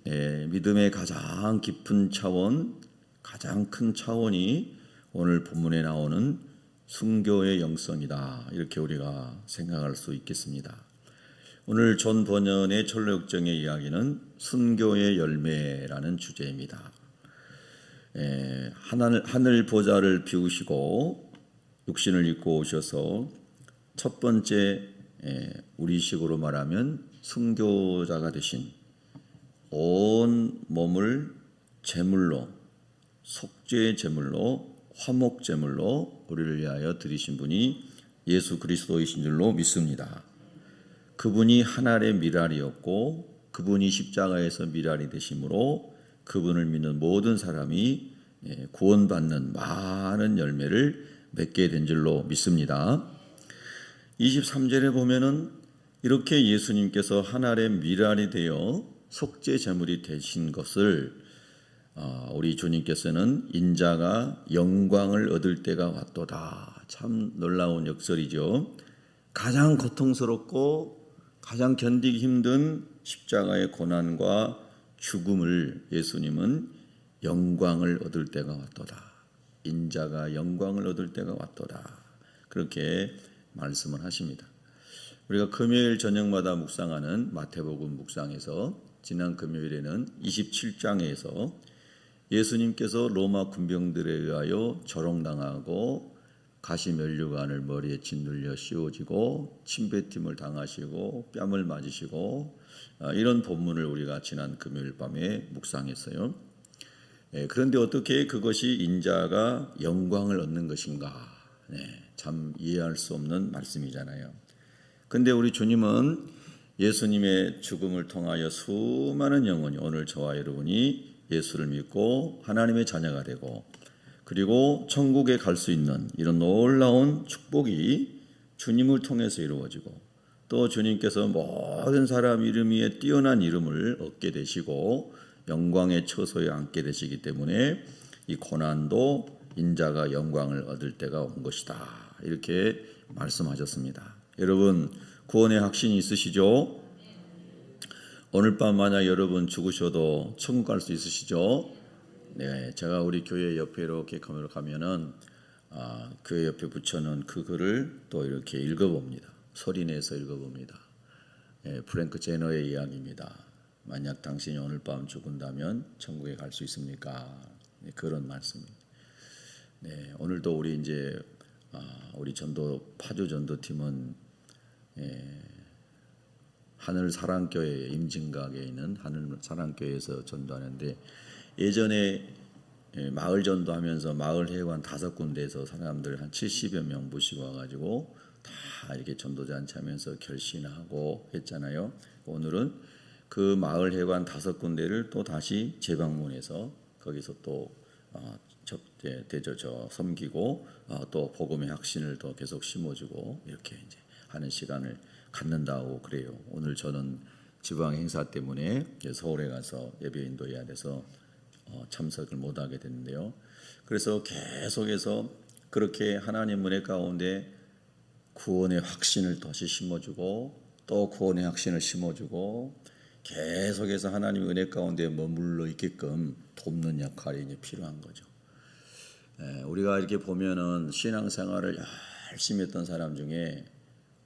믿음의 가장 깊은 차원, 가장 큰 차원이 오늘 본문에 나오는 순교의 영성이다. 이렇게 우리가 생각할 수 있겠습니다. 오늘 존 버년의 철로역정의 이야기는 순교의 열매라는 주제입니다. 하늘 보좌를 비우시고 육신을 입고 오셔서 첫 번째 우리식으로 말하면 순교자가 되신 온 몸을 제물로, 속죄의 제물로, 화목 제물로 우리를 위하여 드리신 분이 예수 그리스도이신 줄로 믿습니다. 그분이 하늘의 미랄이었고 그분이 십자가에서 미랄이 되심으로 그분을 믿는 모든 사람이 구원받는 많은 열매를 맺게 된 줄로 믿습니다. 23절에 보면은 이렇게 예수님께서 하늘의 미랄이 되어 속죄 제물이 되신 것을 우리 주님께서는 인자가 영광을 얻을 때가 왔도다. 참 놀라운 역설이죠. 가장 고통스럽고 가장 견디기 힘든 십자가의 고난과 죽음을 예수님은 영광을 얻을 때가 왔도다. 인자가 영광을 얻을 때가 왔도다. 그렇게 말씀을 하십니다. 우리가 금요일 저녁마다 묵상하는 마태복음 묵상에서 지난 금요일에는 27장에서 예수님께서 로마 군병들에 의하여 조롱당하고 가시면류관을 머리에 짓눌려 씌워지고 침뱉음을 당하시고 뺨을 맞으시고 이런 본문을 우리가 지난 금요일 밤에 묵상했어요. 그런데 어떻게 그것이 인자가 영광을 얻는 것인가? 참 이해할 수 없는 말씀이잖아요. 근데 우리 주님은 예수님의 죽음을 통하여 수많은 영혼이, 오늘 저와 여러분이 예수를 믿고 하나님의 자녀가 되고 그리고 천국에 갈 수 있는 이런 놀라운 축복이 주님을 통해서 이루어지고 또 주님께서 모든 사람 이름 위에 뛰어난 이름을 얻게 되시고 영광의 처소에 앉게 되시기 때문에 이 고난도 인자가 영광을 얻을 때가 온 것이다. 이렇게 말씀하셨습니다. 여러분 구원의 확신이 있으시죠? 오늘 밤 만약 여러분 죽으셔도 천국 갈 수 있으시죠? 네, 제가 우리 교회 옆에 이렇게 가면은 교회 옆에 붙여놓은 그 글을 또 이렇게 읽어봅니다. 소리 내서 읽어봅니다. 프랭크 제너의 이야기입니다. 만약 당신이 오늘 밤 죽은다면 천국에 갈 수 있습니까? 네, 그런 말씀입니다. 네, 오늘도 우리 이제 우리 전도 파주 전도팀은 하늘 사랑교회 임진각에 있는 하늘 사랑교회에서 전도하는데 예전에 마을 전도하면서 마을 회관 5군데에서 사람들 한 70여 명 모시고 와가지고 다 이렇게 전도잔치 하면서 결신하고 했잖아요. 오늘은 그 마을 회관 5군데를 또 다시 재방문해서 거기서 또 섬기고 또 복음의 확신을 더 계속 심어주고 이렇게 이제 하는 시간을 갖는다고 그래요. 오늘 저는 지방 행사 때문에 서울에 가서 예배 인도해야 돼서 참석을 못하게 됐는데요. 그래서 계속해서 그렇게 하나님 은혜 가운데 구원의 확신을 다시 심어주고 또 구원의 확신을 심어주고 계속해서 하나님 은혜 가운데 머물러 있게끔 돕는 역할이 이제 필요한 거죠. 우리가 이렇게 보면은 신앙생활을 열심히 했던 사람 중에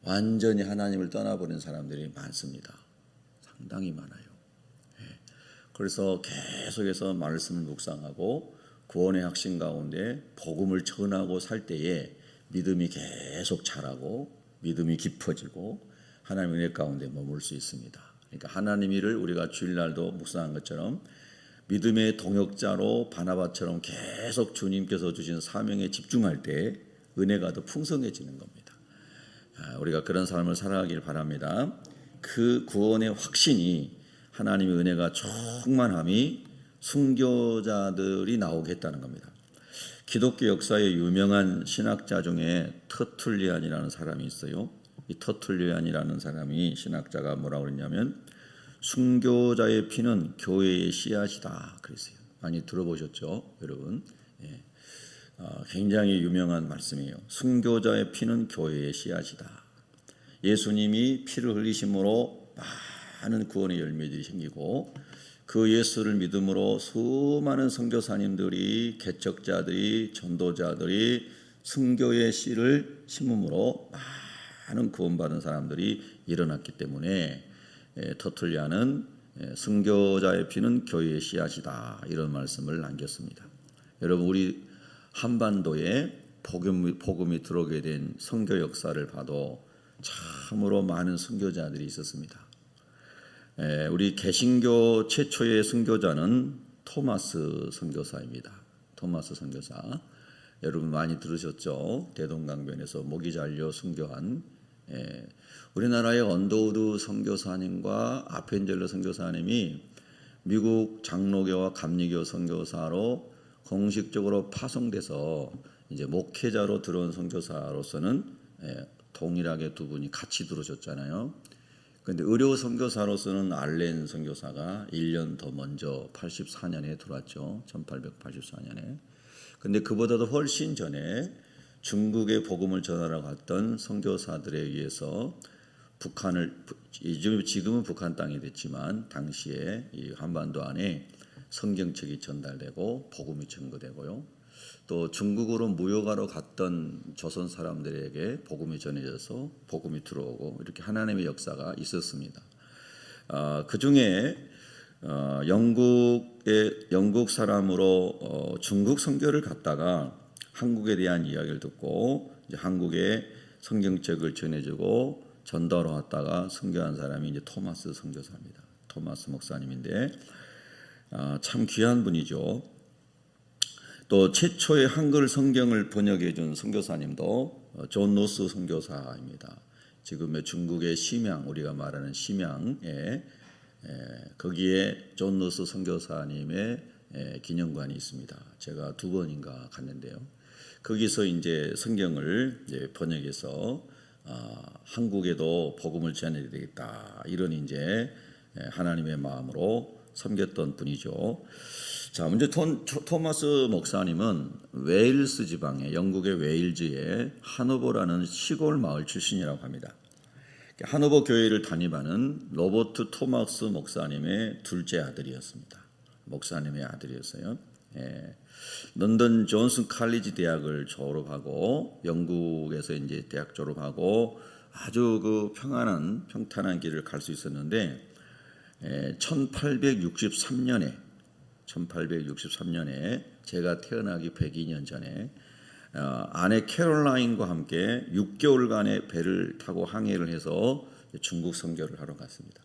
완전히 하나님을 떠나버린 사람들이 많습니다. 상당히 많아요. 그래서 계속해서 말씀을 묵상하고 구원의 확신 가운데 복음을 전하고 살 때에 믿음이 계속 자라고 믿음이 깊어지고 하나님 은혜 가운데 머물 수 있습니다. 그러니까 하나님 일을 우리가 주일날도 묵상한 것처럼 믿음의 동역자로 바나바처럼 계속 주님께서 주신 사명에 집중할 때 은혜가 더 풍성해지는 겁니다. 우리가 그런 삶을 살아가길 바랍니다. 그 구원의 확신이 하나님의 은혜가 충만함이 순교자들이 나오게 했다는 겁니다. 기독교 역사의 유명한 신학자 중에 터툴리안이라는 사람이 있어요. 이 터툴리안이라는 사람이 신학자가 뭐라고 그랬냐면 순교자의 피는 교회의 씨앗이다 그랬어요. 많이 들어보셨죠, 여러분? 굉장히 유명한 말씀이에요. 순교자의 피는 교회의 씨앗이다. 예수님이 피를 흘리심으로 많은 구원의 열매들이 생기고 그 예수를 믿음으로 수많은 선교사님들이 개척자들이 전도자들이 순교의 씨를 심음으로 많은 구원받은 사람들이 일어났기 때문에 터툴리아는 순교자의 피는 교회의 씨앗이다 이런 말씀을 남겼습니다. 여러분 우리 한반도에 복음이 들어오게 된 선교 역사를 봐도 참으로 많은 선교자들이 있었습니다. 우리 개신교 최초의 선교자는 토마스 선교사입니다. 토마스 선교사 여러분 많이 들으셨죠? 대동강변에서 목이 잘려 순교한 우리나라의 언더우드 선교사님과 아펜젤러 선교사님이 미국 장로교와 감리교 선교사로 공식적으로 파송돼서 이제 목회자로 들어온 선교사로서는 동일하게 두 분이 같이 들어오셨잖아요. 그런데 의료 선교사로서는 알렌 선교사가 1년 더 먼저 84년에 들어왔죠. 1884년에. 근데 그보다도 훨씬 전에 중국의 복음을 전하러 갔던 선교사들에 의해서 북한을 지금은 북한 땅이 됐지만 당시에 이 한반도 안에 성경책이 전달되고 복음이 전거되고요. 또 중국으로 무역하러 갔던 조선 사람들에게 복음이 전해져서 복음이 들어오고 이렇게 하나님의 역사가 있었습니다. 그 중에 영국 사람으로 중국 선교를 갔다가 한국에 대한 이야기를 듣고 이제 한국에 성경책을 전해주고 전도하러 왔다가 선교한 사람이 이제 토마스 선교사입니다. 토마스 목사님인데 참 귀한 분이죠. 또 최초의 한글 성경을 번역해 준 선교사님도 존 노스 선교사입니다. 지금의 중국의 심양 우리가 말하는 심양에 거기에 존 노스 선교사님의 기념관이 있습니다. 제가 2번인가 갔는데요. 거기서 이제 성경을 이제 번역해서 한국에도 복음을 전해야 되겠다 이런 이제 하나님의 마음으로 섬겼던 분이죠. 자, 먼저 토마스 목사님은 웨일스 지방의 영국의 웨일즈의 하노버라는 시골 마을 출신이라고 합니다. 하노버 교회를 담임하는 로버트 토마스 목사님의 둘째 아들이었습니다. 목사님의 아들이었어요. 런던 존슨 칼리지 대학을 졸업하고 영국에서 이제 대학 졸업하고 아주 그 평탄한 길을 갈 수 있었는데 1863년에 제가 태어나기 102년 전에 아내 캐롤라인과 함께 6개월간의 배를 타고 항해를 해서 중국 선교를 하러 갔습니다.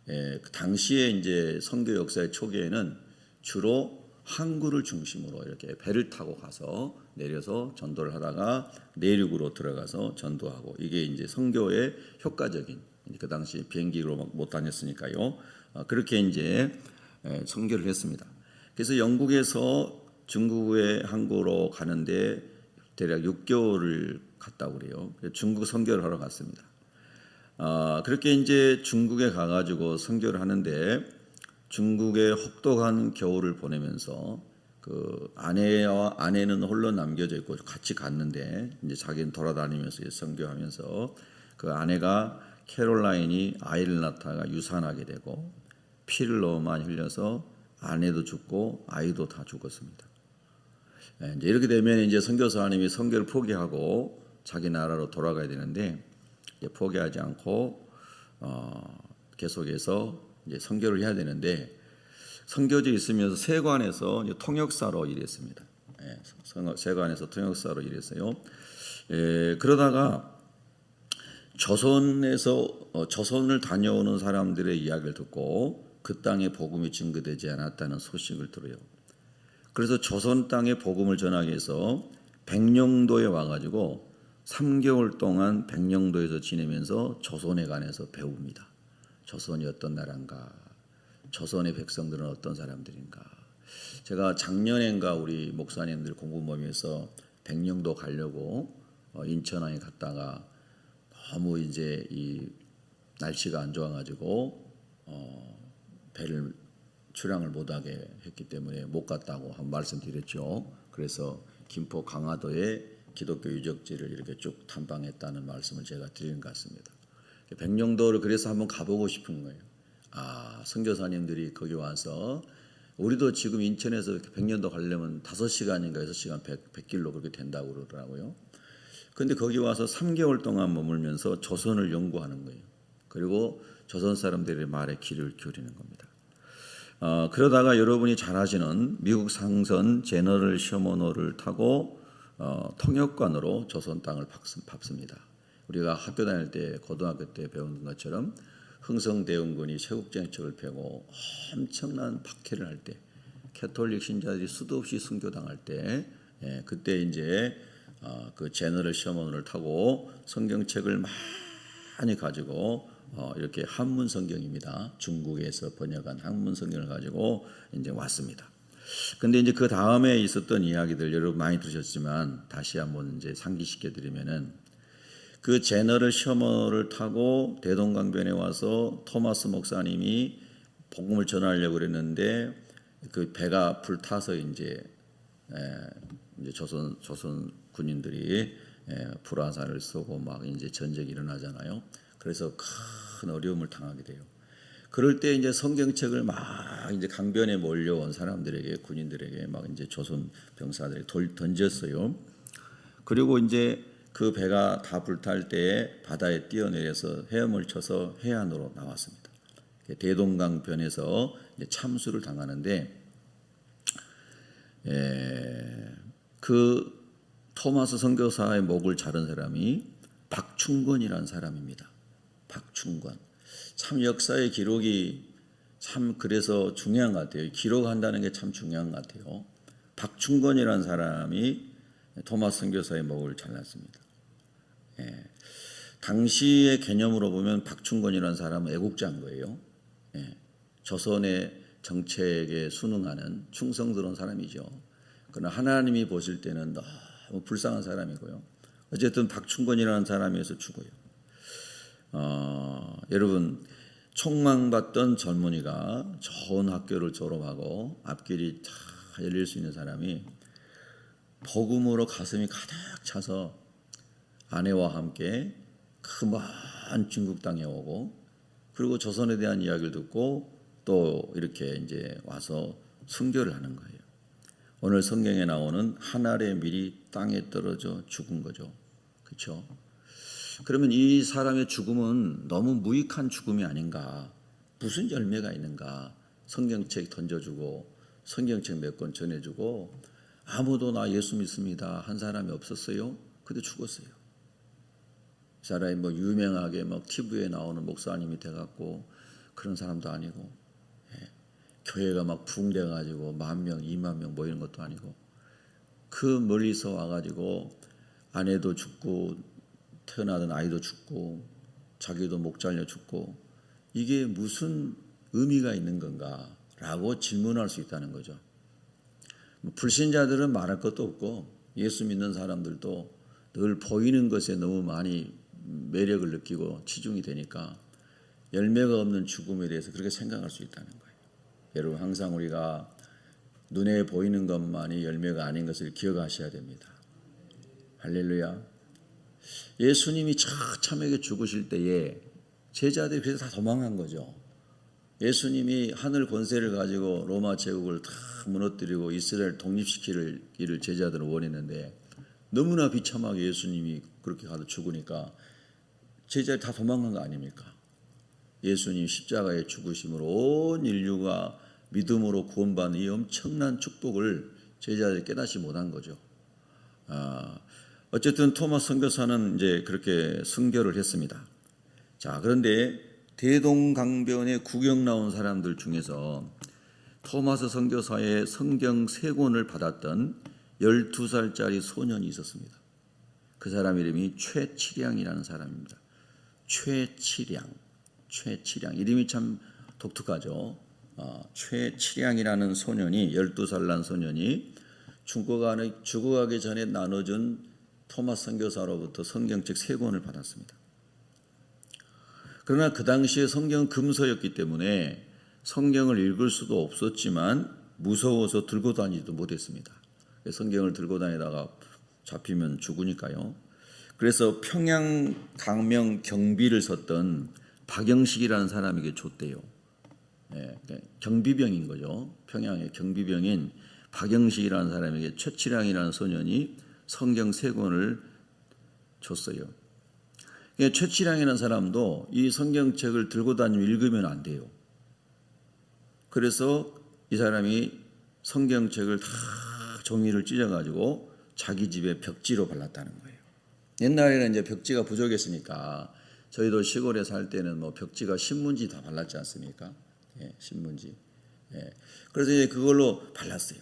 그 당시에 이제 선교 역사의 초기에는 주로 항구를 중심으로 이렇게 배를 타고 가서 내려서 전도를 하다가 내륙으로 들어가서 전도하고 이게 이제 선교의 효과적인 그 당시 비행기로 못 다녔으니까요. 그렇게 이제 선교를 했습니다. 그래서 영국에서 중국의 항구로 가는데 대략 6개월을 갔다고 그래요. 중국 선교를 하러 갔습니다. 그렇게 이제 중국에 가가지고 선교를 하는데 중국의 혹독한 겨울을 보내면서 그 아내는 홀로 남겨져 있고 같이 갔는데 이제 자기는 돌아다니면서 선교하면서 그 아내가 캐롤라인이 아이를 낳다가 유산하게 되고 피를 너무 많이 흘려서 아내도 죽고 아이도 다 죽었습니다. 이제 이렇게 되면 이제 선교사님이 선교를 포기하고 자기 나라로 돌아가야 되는데 이제 포기하지 않고 계속해서 이제 선교를 해야 되는데 선교지에 있으면서 세관에서 이제 통역사로 일했습니다. 세관에서 통역사로 일했어요. 그러다가 조선을 다녀오는 사람들의 이야기를 듣고 그 땅에 복음이 증거되지 않았다는 소식을 들어요. 그래서 조선 땅에 복음을 전하기 위해서 백령도에 와가지고 3개월 동안 백령도에서 지내면서 조선에 관해서 배웁니다. 조선이 어떤 나라인가, 조선의 백성들은 어떤 사람들인가. 제가 작년엔가 우리 목사님들 공부 모임에서 백령도 가려고 인천항에 갔다가 너무 이제 이 날씨가 안 좋아가지고 배를 출항을 못하게 했기 때문에 못 갔다고 한 말씀드렸죠. 그래서 김포 강화도에 기독교 유적지를 이렇게 쭉 탐방했다는 말씀을 제가 드리는 것 같습니다. 백령도를 그래서 한번 가보고 싶은 거예요. 선교사님들이 거기 와서 우리도 지금 인천에서 이렇게 백년도 가려면 5시간인가 6시간 100길로 그렇게 된다고 그러더라고요. 그런데 거기 와서 3개월 동안 머물면서 조선을 연구하는 거예요. 그리고 조선 사람들의 말에 귀를 기울이는 겁니다. 그러다가 여러분이 잘 아시는 미국 상선 제너럴 셔먼호를 타고 통역관으로 조선 땅을 밟습니다. 우리가 학교 다닐 때 고등학교 때 배운 것처럼 흥성대원군이 쇄국정책을 펴고 엄청난 박해를 할 때, 캐톨릭 신자들이 수도 없이 순교당할 때, 그때 이제 그 제너럴 셔먼을 타고 성경책을 많이 가지고 이렇게 한문 성경입니다. 중국에서 번역한 한문 성경을 가지고 이제 왔습니다. 근데 이제 그 다음에 있었던 이야기들 여러분 많이 들으셨지만 다시 한번 이제 상기시켜 드리면은 그 제너럴 셔먼을 타고 대동강변에 와서 토마스 목사님이 복음을 전하려고 그랬는데 그 배가 불타서 이제 조선 군인들이 불화살을 쏘고 막 이제 전쟁이 일어나잖아요. 그래서 큰 어려움을 당하게 돼요. 그럴 때 이제 성경책을 막 이제 강변에 몰려온 사람들에게 군인들에게 막 이제 조선 병사들이 던졌어요. 그리고 이제 그 배가 다 불탈 때 바다에 뛰어내려서 헤엄을 쳐서 해안으로 나왔습니다. 대동강변에서 이제 참수를 당하는데 그 토마스 선교사의 목을 자른 사람이 박충권이라는 사람입니다. 박충권. 참 역사의 기록이 참 그래서 중요한 것 같아요. 기록한다는 게 참 중요한 것 같아요. 박충권이라는 사람이 토마스 선교사의 목을 잘랐습니다. 당시의 개념으로 보면 박충권이라는 사람은 애국자인 거예요. 조선의 정책에 순응하는 충성스러운 사람이죠. 그러나 하나님이 보실 때는 너무 불쌍한 사람이고요. 어쨌든 박충권이라는 사람에서 죽어요. 여러분 촉망받던 젊은이가 좋은 학교를 졸업하고 앞길이 다 열릴 수 있는 사람이 복음으로 가슴이 가득 차서 아내와 함께 그 먼 중국 땅에 오고 그리고 조선에 대한 이야기를 듣고 또 이렇게 이제 와서 순교를 하는 거예요. 오늘 성경에 나오는 한 알의 밀이 땅에 떨어져 죽은 거죠. 그렇죠? 그러면 이 사람의 죽음은 너무 무익한 죽음이 아닌가? 무슨 열매가 있는가? 성경책 던져주고 성경책 몇 권 전해주고 아무도 나 예수 믿습니다 한 사람이 없었어요. 근데 죽었어요. 이 사람이 뭐 유명하게 막 TV에 나오는 목사님이 돼갖고 그런 사람도 아니고 교회가 막 붕대가지고 10,000명, 20,000명 모이는 것도 아니고 그 멀리서 와가지고 아내도 죽고 태어나던 아이도 죽고 자기도 목 잘려 죽고 이게 무슨 의미가 있는 건가 라고 질문할 수 있다는 거죠. 불신자들은 말할 것도 없고 예수 믿는 사람들도 늘 보이는 것에 너무 많이 매력을 느끼고 치중이 되니까 열매가 없는 죽음에 대해서 그렇게 생각할 수 있다는 거예요. 여러분 항상 우리가 눈에 보이는 것만이 열매가 아닌 것을 기억하셔야 됩니다. 할렐루야. 예수님이 처참하게 죽으실 때에 제자들이 그래서 다 도망간 거죠. 예수님이 하늘 권세를 가지고 로마 제국을 다 무너뜨리고 이스라엘 독립시키기를 제자들은 원했는데 너무나 비참하게 예수님이 그렇게 가서 죽으니까 제자들이 다 도망간 거 아닙니까? 예수님 십자가의 죽으심으로 온 인류가 믿음으로 구원받는 이 엄청난 축복을 제자들이 깨닫지 못한 거죠. 어쨌든 토마스 선교사는 이제 그렇게 순교를 했습니다. 자, 그런데 대동강변에 구경 나온 사람들 중에서 토마스 선교사의 성경 3권을 받았던 12살짜리 소년이 있었습니다. 그 사람 이름이 최치량이라는 사람입니다. 최치량. 이름이 참 독특하죠. 최치량이라는 소년이 12살 난 소년이 죽어가기 전에 나눠준 토마스 선교사로부터 성경책 3권을 받았습니다. 그러나 그 당시에 성경은 금서였기 때문에 성경을 읽을 수도 없었지만 무서워서 들고 다니지도 못했습니다. 성경을 들고 다니다가 잡히면 죽으니까요. 그래서 평양 강명 경비를 섰던 박영식이라는 사람에게 줬대요. 경비병인 거죠. 평양의 경비병인 박영식이라는 사람에게 최치량이라는 소년이 성경 3권을 줬어요. 최치량이라는 사람도 이 성경책을 들고 다니며 읽으면 안 돼요. 그래서 이 사람이 성경책을 다 종이를 찢어가지고 자기 집에 벽지로 발랐다는 거예요. 옛날에는 이제 벽지가 부족했으니까 저희도 시골에 살 때는 뭐 벽지가 신문지 다 발랐지 않습니까? 신문지. 그래서 이제 그걸로 발랐어요.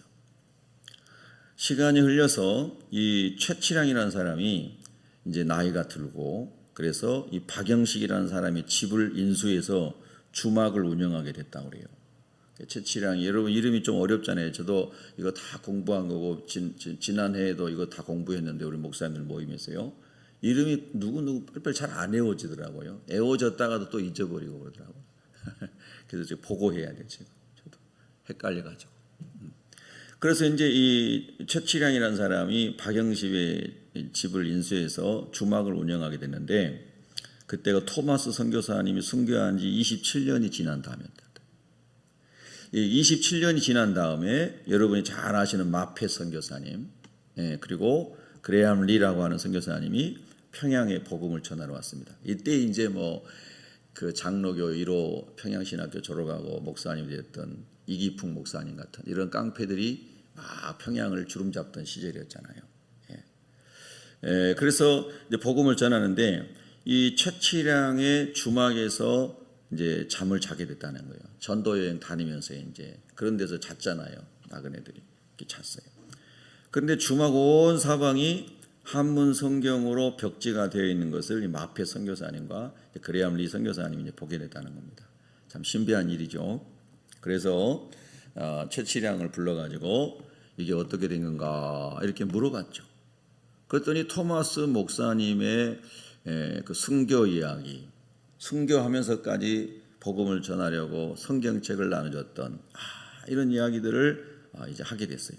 시간이 흘려서 이 최치량이라는 사람이 이제 나이가 들고 그래서 이 박영식이라는 사람이 집을 인수해서 주막을 운영하게 됐다고 그래요. 최치량이 여러분 이름이 좀 어렵잖아요. 저도 이거 다 공부한 거고 지난해에도 이거 다 공부했는데 우리 목사님들 모임에서요. 이름이 누구 빨리빨리 잘 안 외워지더라고요. 외워졌다가도 또 잊어버리고 그러더라고요. 그래서 지금 보고해야 돼요. 지금 저도 헷갈려가지고. 그래서 이제 이 최치량이라는 사람이 박영식의 집을 인수해서 주막을 운영하게 됐는데 그때가 토마스 선교사님이 순교한 지 27년이 지난 다음이었다. 27년이 지난 다음에 여러분이 잘 아시는 마페 선교사님 그리고 그레암 리라고 하는 선교사님이 평양에 복음을 전하러 왔습니다. 이때 이제 뭐 그 장로교 1호 평양신학교 졸업하고 목사님이 되었던 이기풍 목사님 같은 이런 깡패들이 막 평양을 주름잡던 시절이었잖아요. 그래서 이제 복음을 전하는데 이 최치량의 주막에서 이제 잠을 자게 됐다는 거예요. 전도 여행 다니면서 이제 그런 데서 잤잖아요. 나그네들이 이렇게 잤어요. 그런데 주막 온 사방이 한문 성경으로 벽지가 되어 있는 것을 이 마페 선교사님과 그레암 리 선교사님이 이제 보게 됐다는 겁니다. 참 신비한 일이죠. 그래서 최치량을 불러가지고 이게 어떻게 된 건가 이렇게 물어봤죠. 그랬더니 토마스 목사님의 그 순교 이야기, 순교하면서까지 복음을 전하려고 성경책을 나눠줬던 이런 이야기들을 이제 하게 됐어요.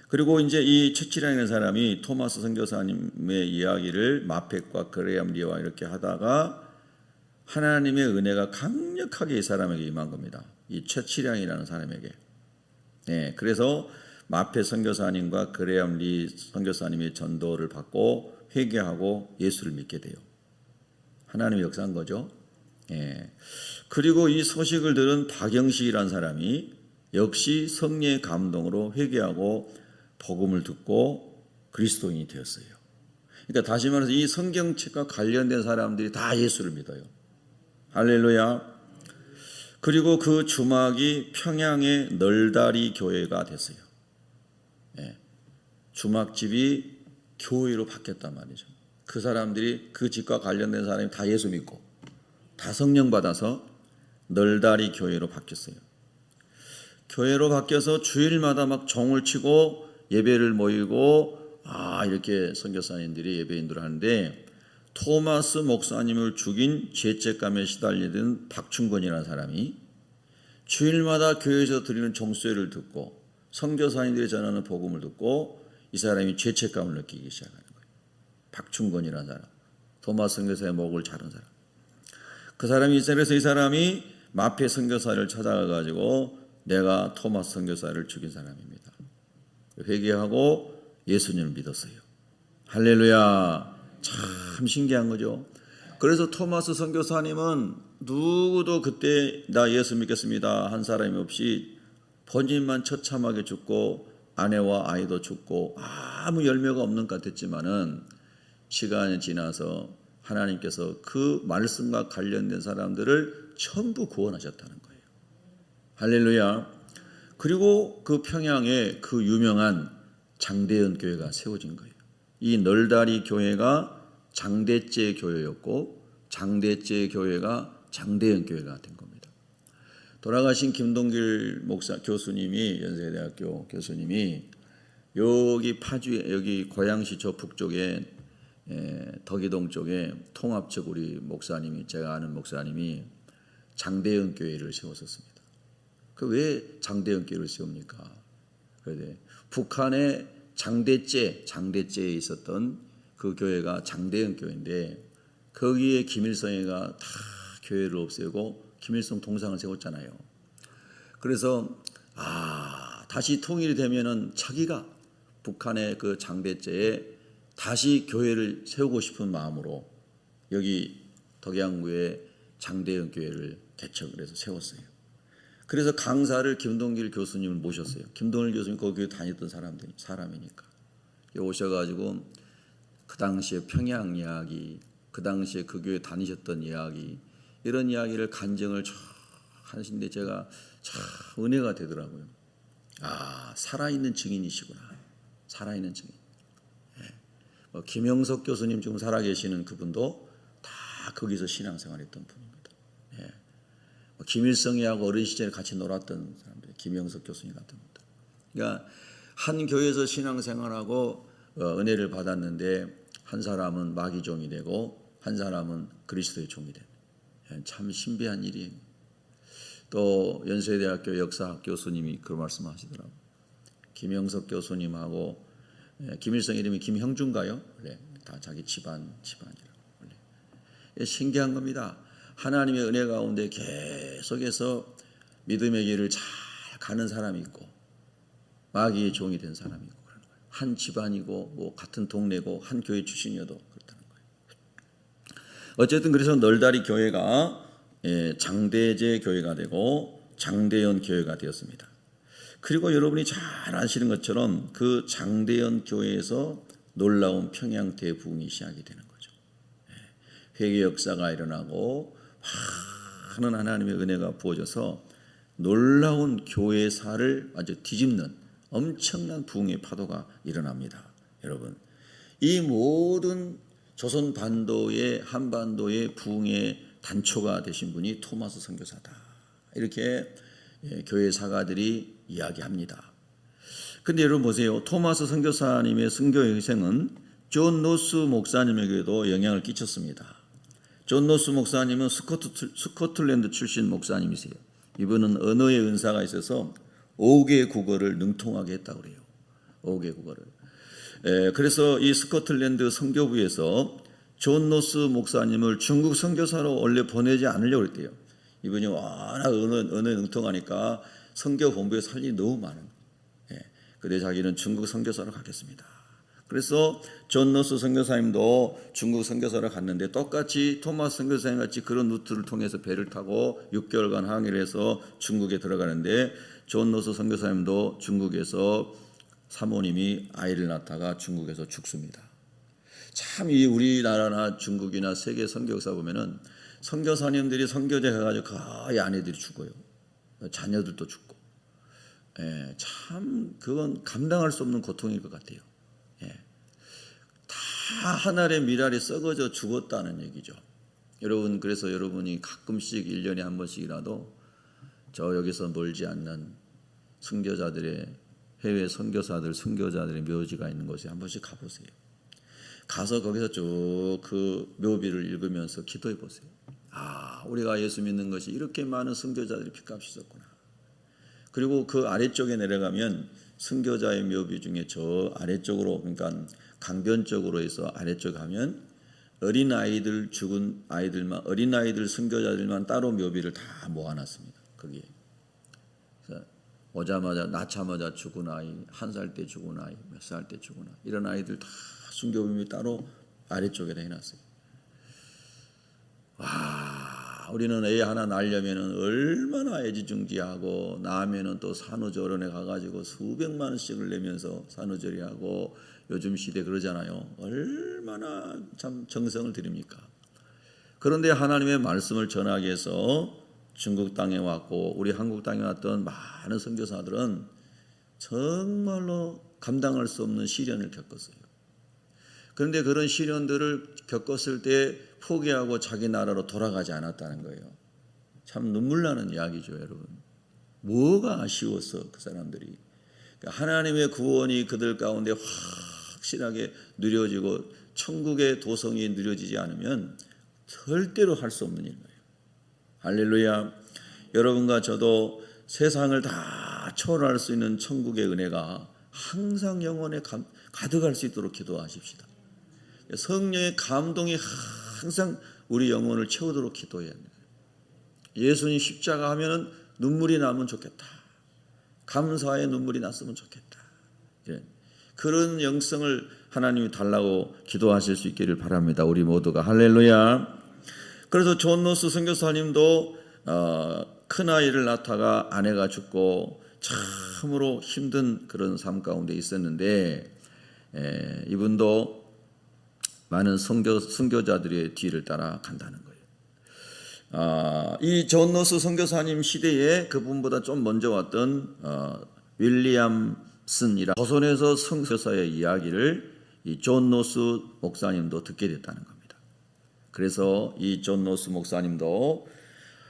그리고 이제 이 최치량이라는 사람이 토마스 선교사님의 이야기를 마펙과 그레암 리와 이렇게 하다가 하나님의 은혜가 강력하게 이 사람에게 임한 겁니다. 이 최치량이라는 사람에게. 그래서 마페 선교사님과 그레암 리 선교사님의 전도를 받고 회개하고 예수를 믿게 돼요. 하나님의 역사인 거죠. 그리고 이 소식을 들은 박영식이라는 사람이 역시 성령의 감동으로 회개하고 복음을 듣고 그리스도인이 되었어요. 그러니까 다시 말해서 이 성경책과 관련된 사람들이 다 예수를 믿어요. 할렐루야. 그리고 그 주막이 평양의 널다리 교회가 됐어요. 주막집이 교회로 바뀌었단 말이죠. 그 사람들이 그 집과 관련된 사람이 다 예수 믿고 다 성령 받아서 널다리 교회로 바뀌었어요. 교회로 바뀌어서 주일마다 막 종을 치고 예배를 모이고 이렇게 선교사님들이 예배인들을 하는데 토마스 목사님을 죽인 죄책감에 시달리던 박충건이라는 사람이 주일마다 교회에서 드리는 종소리를 듣고 선교사님들이 전하는 복음을 듣고 이 사람이 죄책감을 느끼기 시작하는 거예요. 박충건이라는 사람, 토마스 선교사의 목을 자른 사람. 그 사람이 그래서 이 사람이 마페 선교사를 찾아가가지고 내가 토마스 선교사를 죽인 사람입니다. 회개하고 예수님을 믿었어요. 할렐루야. 참 신기한 거죠. 그래서 토마스 선교사님은 누구도 그때 나 예수 믿겠습니다 한 사람이 없이 본인만 처참하게 죽고 아내와 아이도 죽고 아무 열매가 없는 것 같았지만은 시간이 지나서 하나님께서 그 말씀과 관련된 사람들을 전부 구원하셨다는 거예요. 할렐루야. 그리고 그 평양에 그 유명한 장대현 교회가 세워진 거예요. 이 널다리 교회가 장대째 교회였고 장대째 교회가 장대현 교회가 된 겁니다. 돌아가신 김동길 목사 교수님이 연세대학교 교수님이 여기 파주에 여기 고양시 저 북쪽에 덕이동 쪽에 통합측 우리 목사님이 제가 아는 목사님이 장대현 교회를 세웠었습니다. 그 왜 장대현 교회를 세웁니까? 그런데 북한의 장대째에 있었던 그 교회가 장대현 교회인데 거기에 김일성이가 다 교회를 없애고 김일성 동상을 세웠잖아요. 그래서 다시 통일이 되면은 자기가 북한의 그 장대제에 다시 교회를 세우고 싶은 마음으로 여기 덕양구에 장대현 교회를 개척을 해서 세웠어요. 그래서 강사를 김동길 교수님을 모셨어요. 김동길 교수님 거기 교회 다녔던 사람이니까 오셔가지고 그 당시에 평양 이야기, 그 당시에 그 교회 다니셨던 이야기, 이런 이야기를 간증을 쭉 하시는데 제가 참 은혜가 되더라고요. 살아있는 증인이시구나. 살아있는 증인. 김영석 교수님 지금 살아계시는 그분도 다 거기서 신앙생활했던 분입니다. 김일성이하고 어린 시절에 같이 놀았던 사람들, 김영석 교수님 같은 분들. 그러니까 한 교회에서 신앙생활하고 은혜를 받았는데 한 사람은 마귀 종이 되고 한 사람은 그리스도의 종이 된, 참 신비한 일이에요. 또 연세대학교 역사학 교수님이 그런 말씀하시더라고요. 김영석 교수님하고 김일성 이름이 김형준가요? 네, 다 자기 집안이라고. 신기한 겁니다. 하나님의 은혜 가운데 계속해서 믿음의 길을 잘 가는 사람이 있고 마귀의 종이 된 사람이 있고 그런 거예요. 한 집안이고 뭐 같은 동네고 한 교회 출신이어도 그렇다는 거예요. 어쨌든 그래서 널다리 교회가 장대제 교회가 되고 장대현 교회가 되었습니다. 그리고 여러분이 잘 아시는 것처럼 그 장대현 교회에서 놀라운 평양 대부흥이 시작이 되는 거죠. 회개 역사가 일어나고 많은 하나님의 은혜가 부어져서 놀라운 교회사를 아주 뒤집는 엄청난 부흥의 파도가 일어납니다. 여러분, 이 모든 조선 반도의 한반도의 부흥의 단초가 되신 분이 토마스 선교사다. 이렇게 교회 사가들이 이야기합니다. 근데 여러분 보세요. 토마스 선교사님의 선교의 희생은 존 노스 목사님에게도 영향을 끼쳤습니다. 존 노스 목사님은 스코틀랜드 출신 목사님이세요. 이분은 언어의 은사가 있어서 5개 국어를 능통하게 했다고 그래요. 5개 국어를. 그래서 이 스코틀랜드 선교부에서 존 노스 목사님을 중국 선교사로 원래 보내지 않으려고 했대요. 이분이 워낙 언어에 능통하니까 선교본부에 살 일이 너무 많은. 그래 자기는 중국 선교사로 가겠습니다. 그래서 존 노스 선교사님도 중국 선교사로 갔는데 똑같이 토마스 선교사님 같이 그런 루트를 통해서 배를 타고 6개월간 항해를 해서 중국에 들어가는데 존 노스 선교사님도 중국에서 사모님이 아이를 낳다가 중국에서 죽습니다. 참 이 우리나라나 중국이나 세계 선교 역사 보면은 선교사님들이 선교제 해가지고 거의 아내들이 죽어요. 자녀들도 죽고. 참 그건 감당할 수 없는 고통일 것 같아요. 다 하늘의 미랄이 썩어져 죽었다는 얘기죠. 여러분, 그래서 여러분이 가끔씩 1년에 한 번씩이라도 저 여기서 멀지 않는 선교자들의 해외 선교사들, 선교자들의 묘지가 있는 곳에 한 번씩 가보세요. 가서 거기서 쭉 그 묘비를 읽으면서 기도해 보세요. 우리가 예수 믿는 것이 이렇게 많은 선교자들이 피값이 있었구나. 그리고 그 아래쪽에 내려가면 선교자의 묘비 중에 저 아래쪽으로, 그러니까 강변 쪽으로 해서 아래쪽 가면 어린아이들 죽은 아이들만, 어린아이들 선교자들만 따로 묘비를 다 모아놨습니다. 거기에. 오자마자 낳자마자 죽은 아이, 1살 때 죽은 아이, 몇 살 때 죽은 아이, 이런 아이들 다 순교비밀 따로 아래쪽에다 해놨어요. 우리는 애 하나 낳으려면 얼마나 애지중지하고 낳으면 또 산후조리원에 가가지고 수백만 원씩을 내면서 산후조리하고 요즘 시대 그러잖아요. 얼마나 참 정성을 들입니까? 그런데 하나님의 말씀을 전하기 위해서 중국 땅에 왔고 우리 한국 땅에 왔던 많은 선교사들은 정말로 감당할 수 없는 시련을 겪었어요. 그런데 그런 시련들을 겪었을 때 포기하고 자기 나라로 돌아가지 않았다는 거예요. 참 눈물 나는 이야기죠, 여러분. 뭐가 아쉬웠어, 그 사람들이. 하나님의 구원이 그들 가운데 확실하게 누려지고 천국의 도성이 누려지지 않으면 절대로 할 수 없는 일이에요. 할렐루야. 여러분과 저도 세상을 다 초월할 수 있는 천국의 은혜가 항상 영혼에 가득할 수 있도록 기도하십시다. 성령의 감동이 항상 우리 영혼을 채우도록 기도해야 합니다. 예수님 십자가 하면은 눈물이 나면 좋겠다. 감사의 눈물이 났으면 좋겠다. 그런 영성을 하나님이 달라고 기도하실 수 있기를 바랍니다. 우리 모두가 할렐루야. 그래서 존 노스 선교사님도 큰아이를 낳다가 아내가 죽고 참으로 힘든 그런 삶 가운데 있었는데 이분도 많은 선교자들의 뒤를 따라 간다는 거예요. 이 존 노스 선교사님 시대에 그분보다 좀 먼저 왔던 윌리엄슨이라 조선에서 선교사의 이야기를 이 존 노스 목사님도 듣게 됐다는 겁니다. 그래서 이 존 노스 목사님도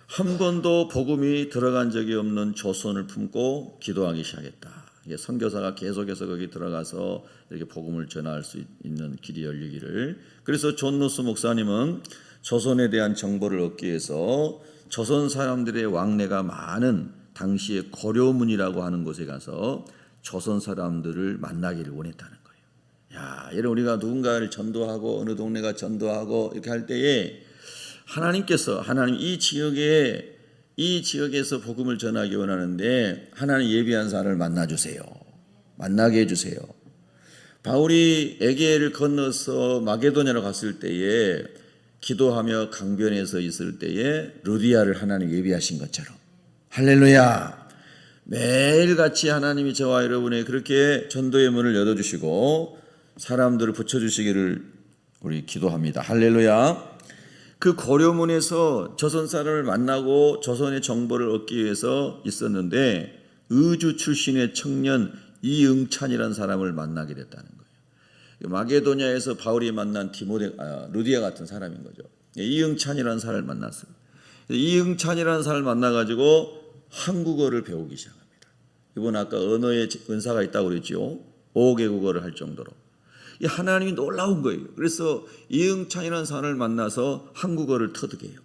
한 번도 복음이 들어간 적이 없는 조선을 품고 기도하기 시작했다. 선교사가 계속해서 거기 들어가서 이렇게 복음을 전할 수 있는 길이 열리기를. 그래서 존 노스 목사님은 조선에 대한 정보를 얻기 위해서 조선 사람들의 왕래가 많은 당시의 고려문이라고 하는 곳에 가서 조선 사람들을 만나기를 원했다는 거예요. 야, 여러분 우리가 누군가를 전도하고 어느 동네가 전도하고 이렇게 할 때에 하나님께서 이 지역에서 복음을 전하기 원하는데 하나님 예비한 사람을 만나주세요. 만나게 해주세요. 바울이 에게를 건너서 마게도냐로 갔을 때에 기도하며 강변에서 있을 때에 루디아를 하나님 예비하신 것처럼 할렐루야. 매일같이 하나님이 저와 여러분의 그렇게 전도의 문을 열어주시고 사람들을 붙여주시기를 우리 기도합니다. 할렐루야. 그 고려문에서 조선 사람을 만나고 조선의 정보를 얻기 위해서 있었는데 의주 출신의 청년 이응찬이라는 사람을 만나게 됐다는 거예요. 마게도냐에서 바울이 만난 루디아 같은 사람인 거죠. 이응찬이라는 사람을 만났어요. 이응찬이라는 사람을 만나가지고 한국어를 배우기 시작합니다. 이번 아까 언어의 은사가 있다고 그랬죠. 5개 국어를 할 정도로. 이 하나님이 놀라운 거예요. 그래서 이응찬이라는 사람을 만나서 한국어를 터득해요.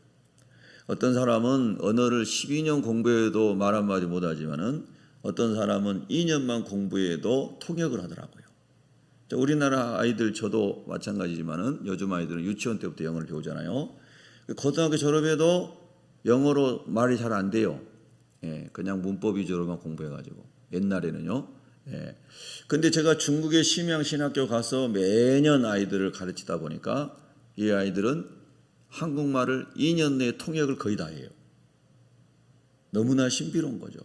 어떤 사람은 언어를 12년 공부해도 말 한마디 못하지만은 어떤 사람은 2년만 공부해도 통역을 하더라고요. 우리나라 아이들 저도 마찬가지지만은 요즘 아이들은 유치원 때부터 영어를 배우잖아요. 고등학교 졸업해도 영어로 말이 잘 안 돼요. 그냥 문법 위주로만 공부해가지고 옛날에는요. 근데 제가 중국의 심양신학교 가서 매년 아이들을 가르치다 보니까 이 아이들은 한국말을 2년 내에 통역을 거의 다 해요. 너무나 신비로운 거죠.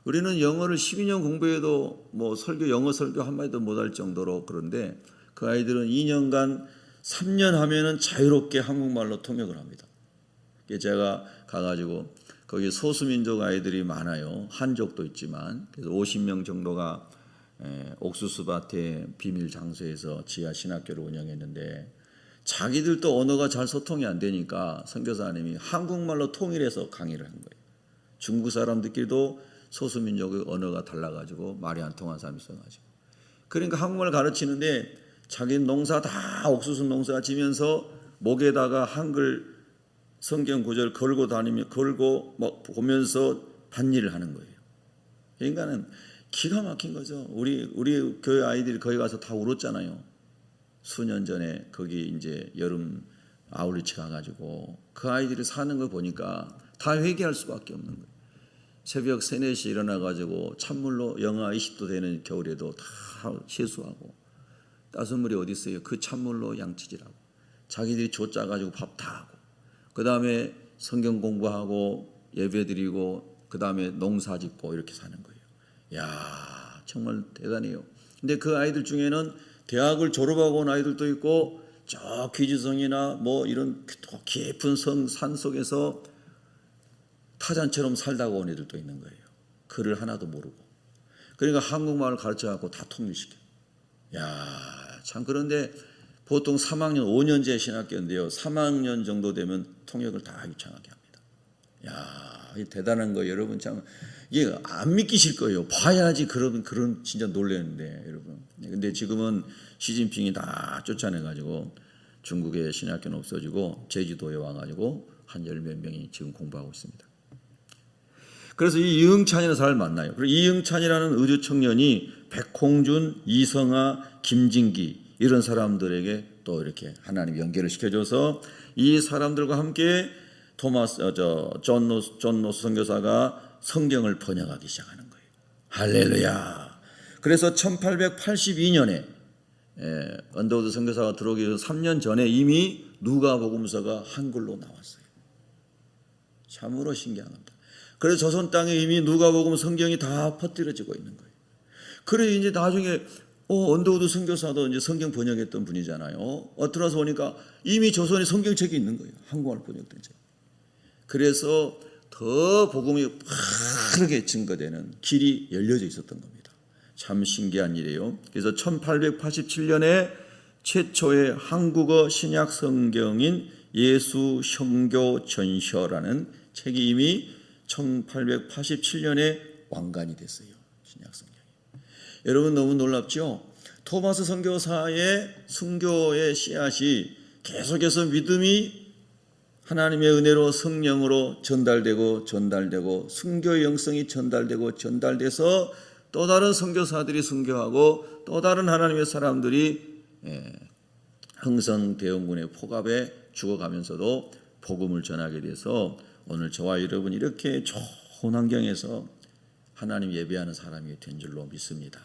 우리는 영어를 12년 공부해도 뭐 영어 설교 한마디도 못할 정도로 그런데 그 아이들은 2년간 3년 하면은 자유롭게 한국말로 통역을 합니다. 제가 가가지고 거기 소수민족 아이들이 많아요. 한족도 있지만 그래서 50명 정도가 옥수수밭의 비밀 장소에서 지하 신학교를 운영했는데 자기들도 언어가 잘 소통이 안 되니까 선교사님이 한국말로 통일해서 강의를 한 거예요. 중국 사람들끼리도 소수민족의 언어가 달라가지고 말이 안 통한 사람이 있어가지고 그러니까 한국말 가르치는데 자기는 농사 다 옥수수 농사 지면서 목에다가 한글 성경 구절 걸고 막 보면서 밭일을 하는 거예요. 그러니까는 기가 막힌 거죠. 우리 교회 아이들이 거기 가서 다 울었잖아요. 수년 전에 거기 이제 여름 아울리치 가가지고 그 아이들이 사는 거 보니까 다 회개할 수밖에 없는 거예요. 새벽 3, 4시 일어나가지고 찬물로 영하 20도 되는 겨울에도 다 세수하고 따뜻한 물이 어디 있어요? 그 찬물로 양치질하고 자기들이 조 짜가지고 밥 다 하고 그 다음에 성경 공부하고 예배드리고 그 다음에 농사 짓고 이렇게 사는 거예요. 야, 정말 대단해요. 근데 그 아이들 중에는 대학을 졸업하고 온 아이들도 있고 저 귀지성이나 뭐 이런 깊은 산 속에서 타잔처럼 살다가 온 애들도 있는 거예요. 글을 하나도 모르고. 그러니까 한국말을 가르쳐갖고 다 통일시켜. 야, 참. 그런데 보통 3학년 5년제 신학교인데요. 3학년 정도 되면 통역을 다 유창하게 합니다. 야, 이 대단한 거 여러분 참 이게 안 믿기실 거예요. 봐야지 그런 진짜 놀라는데 여러분. 근데 지금은 시진핑이 다 쫓아내가지고 중국의 신학교는 없어지고 제주도에 와가지고 한 10몇 명이 지금 공부하고 있습니다. 그래서 이 이응찬이라는 사람을 만나요. 그리고 이응찬이라는 의주 청년이 백홍준, 이성아, 김진기 이런 사람들에게 또 이렇게 하나님 연결을 시켜줘서 이 사람들과 함께 존 노스 선교사가 성경을 번역하기 시작하는 거예요. 할렐루야. 그래서 1882년에 언더우드 선교사가 들어오기 전 3년 전에 이미 누가복음서가 한글로 나왔어요. 참으로 신기한 겁니다. 그래서 조선 땅에 이미 누가복음 성경이 다 퍼뜨려지고 있는 거예요. 그래 이제 나중에 언더우드 선교사도 이제 성경 번역했던 분이잖아요. 들어서 보니까 이미 조선에 성경책이 있는 거예요. 한국어로 번역된 책. 그래서 더 복음이 빠르게 증거되는 길이 열려져 있었던 겁니다. 참 신기한 일이에요. 그래서 1887년에 최초의 한국어 신약 성경인 예수 성교 전서라는 책이 이미 1887년에 완간이 됐어요. 신약 성경이. 여러분 너무 놀랍죠? 토마스 선교사의 순교의 씨앗이 계속해서 믿음이 하나님의 은혜로 성령으로 전달되고 순교의 영성이 전달돼서 또 다른 선교사들이 순교하고 또 다른 하나님의 사람들이 흥성대원군의 포갑에 죽어가면서도 복음을 전하게 돼서 오늘 저와 여러분 이렇게 좋은 환경에서 하나님 예배하는 사람이 된 줄로 믿습니다.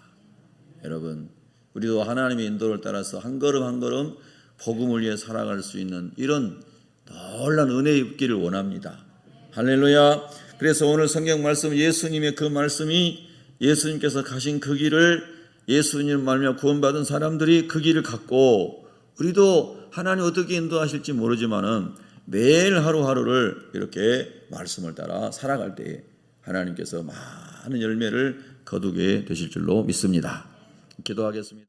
여러분 우리도 하나님의 인도를 따라서 한 걸음 한 걸음 복음을 위해 살아갈 수 있는 이런 놀라운 은혜 입기를 원합니다. 할렐루야. 그래서 오늘 성경 말씀 예수님의 그 말씀이 예수님께서 가신 그 길을 예수님 말미암아 구원받은 사람들이 그 길을 갔고 우리도 하나님 어떻게 인도하실지 모르지만은 매일 하루하루를 이렇게 말씀을 따라 살아갈 때에 하나님께서 많은 열매를 거두게 되실 줄로 믿습니다. 기도하겠습니다.